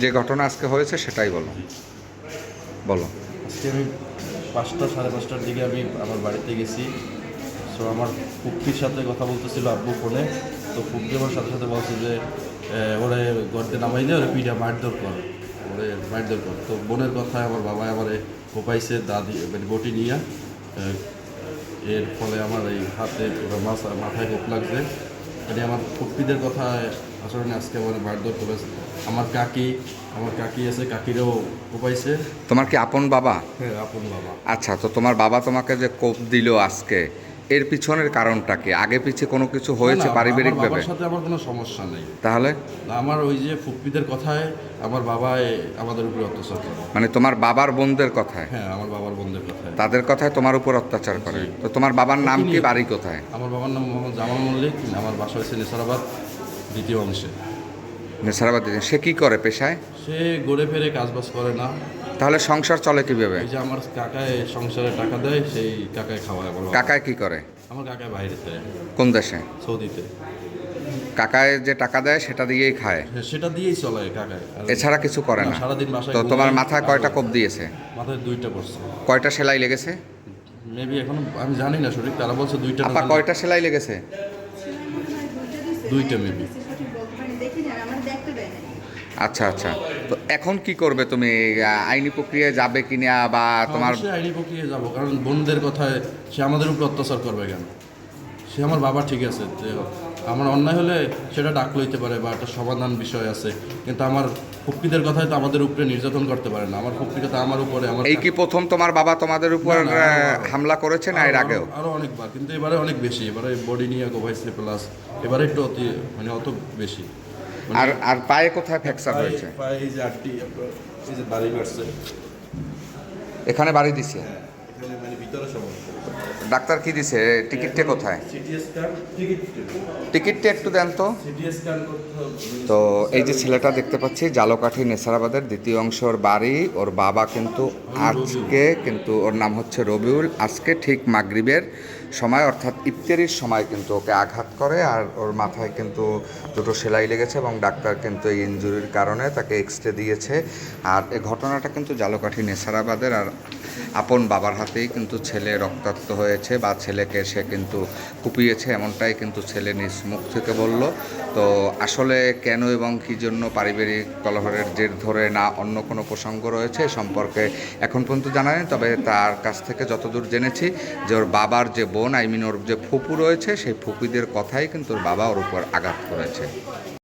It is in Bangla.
যে ঘটনা আজকে হয়েছে সেটাই বলো। বলো। আজকে আমি 5টা সাড়ে 5টার দিকে আমি আমার বাড়িতে গেছি। সো আমার ফুপ্পির সাথে কথা বলতেছিল আব্বু ফোনে। তো ফুপ্পি আমার সাথে সাথে বলছে যে ওরে গর্তে নামাইলে ওরে পিঠা মারধর কর, ওরে মারধর কর। তো বোনের কথায় আমার বাবা আমারে কোপাইছে দাদি মানে বটি নিয়ে। এর ফলে আমার এই হাতে পুরো মাথায় কোপ লাগছে। মানে আমার ফুপ্পিদের কথায় আসলে আজকে আমার মারধর করেছে। আমার কাকি আছে, কাকিরও কোপাইছে। তোমার কি আপন বাবা? হ্যাঁ, আপন বাবা। আচ্ছা, তো তোমার বাবা তোমাকে যে কোপ দিল আজকে, এর পিছনের কারণটা কি? আগে পিছে কোনো কিছু হয়েছে না, পারিবারিকভাবে? আমার বাবার সাথে আমার কোনো সমস্যা নেই। তাহলে আমার ওই যে ফুপ্পিদের কথায় আমার বাবা আমাদের উপরে অত্যাচার করে। মানে তোমার বাবার বোনদের কথায়? হ্যাঁ, আমার বাবার বোনদের কথায়। তাদের কথায় তোমার উপর অত্যাচার করে? জি। তো তোমার বাবার নাম কি, প্রতিনিয়ত। বাড়ি কোথায়? আমার বাবার নাম মোহাম্মদ জামাল মল্লিক। আমার বাসা হচ্ছে নেসারাবাদ দ্বিতীয় অংশে। নেসারাবাদ। সে কি করে পেশায়? সে ঘুরে ফিরে কাজবাজ করে না। তাহলে সংসার চলে কিভাবে? এই যে আমার কাকায় সংসারে টাকা দেয়, সেই কাকায় খাওয়ায় আমার বাবা। কাকায় কি করে? আমার কাকায় বাইরেতে, কোন দেশে? সৌদিতে। কাকায় যে টাকা দেয় সেটা দিয়েই খায়? হ্যাঁ, সেটা দিয়েই চলে কাকায়। এছাড়া কিছু করে না? সারাদিন বাসায় তো তোমার ঘুমায়, মাথায় কয়টা কোপ দিয়েছে? মাথায় 2টা পড়ছে। কয়টা সেলাই লেগেছে? মেবি এখনো আমি জানি না সঠিক, তারা বলছে 2টা। আপা, কয়টা সেলাই লেগেছে? 2টা মেবি। আচ্ছা আচ্ছা, তো এখন কি করবে তুমি? আইনি প্রক্রিয়ায় যাবে কিনা, বা তোমার? অবশ্যই আইনি প্রক্রিয়া যাবো, কারণ বোনদের কথায় সে আমাদের উপর অত্যাচার করবে কেন? সে আমার বাবা, ঠিক আছে, যে আমার অন্যায় হলে সেটা ডাক লইতে পারে বা একটা সমাধান বিষয় আছে, কিন্তু আমার ফুপ্পিদের কথায় তো আমাদের উপরে নির্যাতন করতে পারে না। আমার ফুপ্পির কথা আমার উপরে এই কি প্রথম তোমার বাবা তোমাদের উপর না, আরো- হামলা করেছে, না এর আগেও? আরো অনেকবার, কিন্তু এবারে অনেক বেশি। এবারে বডি নিয়ে কোভাইছে, প্লাস এবারে একটু অত বেশি। আর আর পায়ে কোথায় ফ্র্যাকচার হয়েছে? পায়ে এই যে আটটি আপনার এই যে বাড়ি মারছে, এখানে বাড়ি দিছে? এখানে মানে ভিতরে সমস্যা। ডাক্তার কি দিছে? টিকিটটা কোথায়? সিটি স্ক্যান, টিকিটটা একটু দেন তো। সিটি স্ক্যান করতে হবে। তো এই যে ছেলেটা দেখতে পাচ্ছি, জালকাঠি নেসারাবাদের দ্বিতীয় অংশের বাড়ি। ওর বাবা কিন্তু আজকে, কিন্তু ওর নাম হচ্ছে রবিউল, আজকে ঠিক মাগরিবের সময় অর্থাৎ ইফতারির সময় কিন্তু ওকে আঘাত করে, আর ওর মাথায় কিন্তু 2টো সেলাই লেগেছে, এবং ডাক্তার কিন্তু এই ইনজুরির কারণে তাকে এক্সরে দিয়েছে। আর এই ঘটনাটা কিন্তু জালকাঠি নেসারাবাদের, আর আপন বাবার হাতেই কিন্তু ছেলে রক্তাক্ত হয়েছে, বা ছেলেকে সে কিন্তু কুপিয়েছে, এমনটাই কিন্তু ছেলে নিজ মুখ থেকে বলল। তো আসলে কেন এবং কী জন্য পারিবারিক কলহের জের ধরে, না অন্য কোনো প্রসঙ্গ রয়েছে এ সম্পর্কে এখন পর্যন্ত জানা নেই। তবে তার কাছ থেকে যতদূর জেনেছি যে ওর বাবার যে বোন, ওর যে ফুপু রয়েছে, সেই ফুপিদের কথাই কিন্তু ওর বাবা ওর উপর আঘাত করেছে।